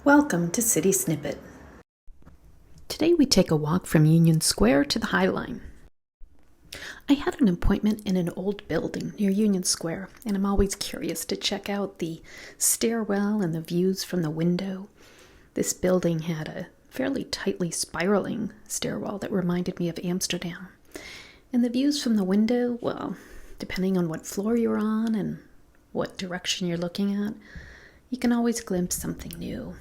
Welcome to City Snippet. Today we take a walk from Union Square to the High Line. I had an appointment in an old building near Union Square, and I'm always curious to check out the stairwell and the views from the window. This building had a fairly tightly spiraling stairwell that reminded me of Amsterdam. And the views from the window, well, depending on what floor you're on and what direction you're looking at, you can always glimpse something new.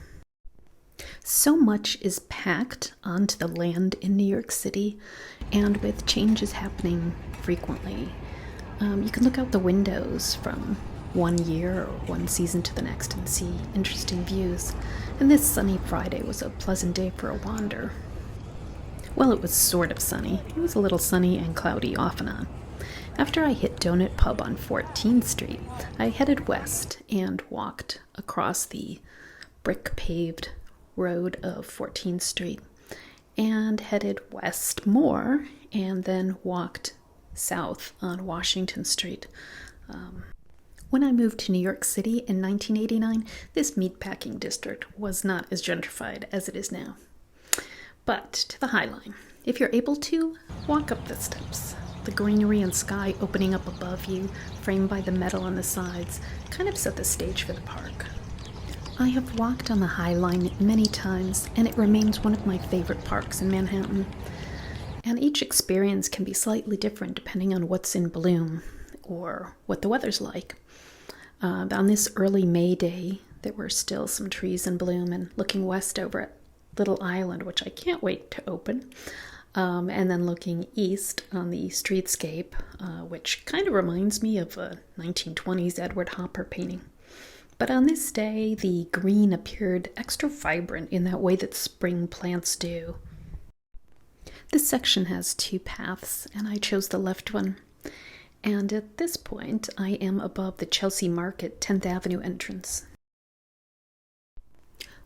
So much is packed onto the land in New York City, and with changes happening frequently, you can look out the windows from one year or one season to the next and see interesting views. And this sunny Friday was a pleasant day for a wander. Well, it was sort of sunny. It was a little sunny and cloudy off and on. After I hit Donut Pub on 14th Street, I headed west and walked across the brick-paved road of 14th Street and headed west more and then walked south on Washington Street. When I moved to New York City in 1989, this meatpacking district was not as gentrified as it is now. But to the High Line, if you're able to, walk up the steps. The greenery and sky opening up above you, framed by the metal on the sides, kind of set the stage for the park. I have walked on the High Line many times, and it remains one of my favorite parks in Manhattan. And each experience can be slightly different depending on what's in bloom or what the weather's like. On this early May day, there were still some trees in bloom, and looking west over at Little Island, which I can't wait to open, and then looking east on the streetscape, which kind of reminds me of a 1920s Edward Hopper painting. But on this day, the green appeared extra vibrant in that way that spring plants do. This section has two paths, and I chose the left one. And at this point, I am above the Chelsea Market 10th Avenue entrance.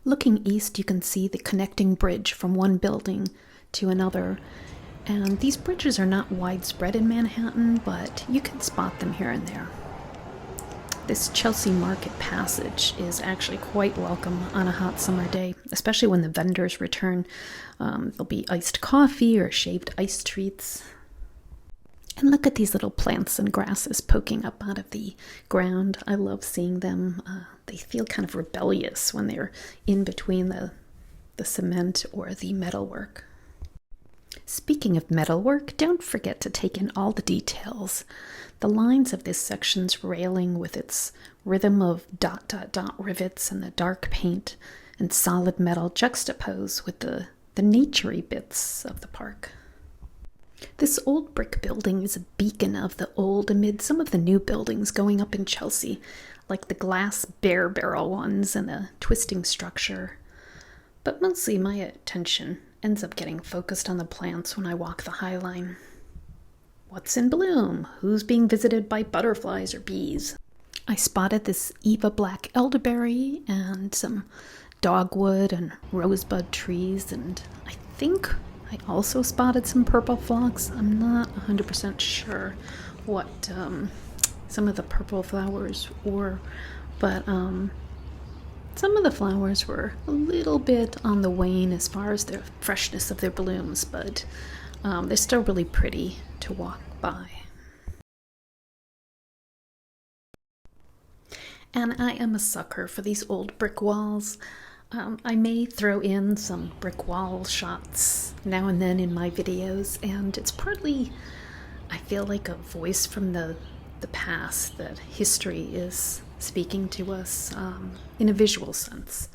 Looking east, you can see the connecting bridge from one building to another. And these bridges are not widespread in Manhattan, but you can spot them here and there. This Chelsea Market passage is actually quite welcome on a hot summer day, especially when the vendors return. There'll be iced coffee or shaved ice treats. And look at these little plants and grasses poking up out of the ground. I love seeing them. They feel kind of rebellious when they're in between the cement or the metalwork. Speaking of metalwork, don't forget to take in all the details. The lines of this section's railing with its rhythm of ... rivets and the dark paint and solid metal juxtapose with the naturey bits of the park. This old brick building is a beacon of the old amid some of the new buildings going up in Chelsea, like the glass bear barrel ones and the twisting structure. But mostly my attention ends up getting focused on the plants when I walk the High Line. What's in bloom? Who's being visited by butterflies or bees? I spotted this Eva black elderberry and some dogwood and rosebud trees, and I think I also spotted some purple phlox. I'm not 100% sure what some of the purple flowers were, but some of the flowers were a little bit on the wane as far as the freshness of their blooms, but they're still really pretty to walk by. And I am a sucker for these old brick walls. I may throw in some brick wall shots now and then in my videos, and it's partly, I feel like, a voice from the past, that history is speaking to us in a visual sense.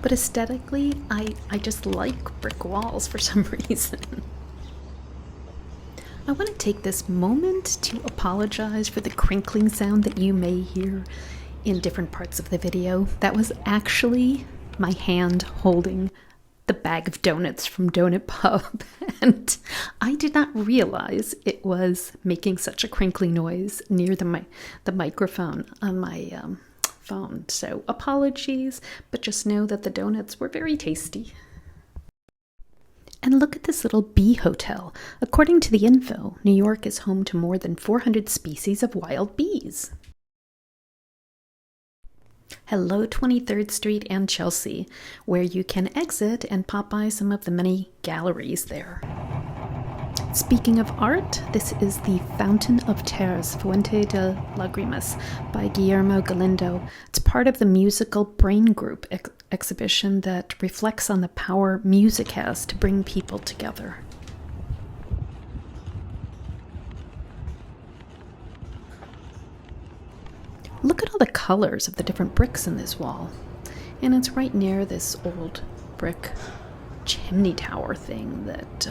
But aesthetically, I just like brick walls for some reason. I want to take this moment to apologize for the crinkling sound that you may hear in different parts of the video. That was actually my hand holding the bag of donuts from Donut Pub, and I did not realize it was making such a crinkly noise near the microphone on my phone. So apologies, but just know that the donuts were very tasty. And look at this little bee hotel. According to the info, New York is home to more than 400 species of wild bees. Hello, 23rd Street and Chelsea, where you can exit and pop by some of the many galleries there. Speaking of art, this is the Fountain of Tears, Fuente de Lágrimas, by Guillermo Galindo. It's part of the musical Brain Group exhibition that reflects on the power music has to bring people together. Look at all the colors of the different bricks in this wall. And it's right near this old brick chimney tower thing that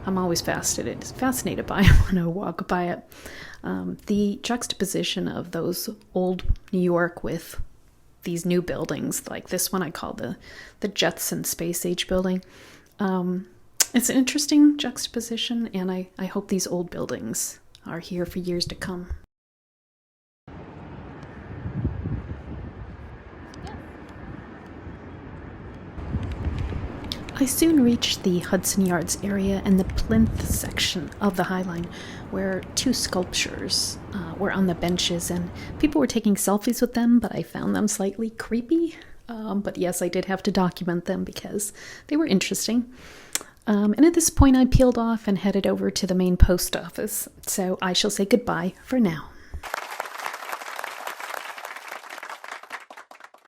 I'm always fascinated by when I walk by it. The juxtaposition of those old New York with these new buildings, like this one I call the Jetson Space Age building. It's an interesting juxtaposition, and I hope these old buildings are here for years to come. I soon reached the Hudson Yards area and the plinth section of the High Line, where two sculptures were on the benches, and people were taking selfies with them, but I found them slightly creepy. But yes, I did have to document them because they were interesting. And at this point, I peeled off and headed over to the main post office, so I shall say goodbye for now.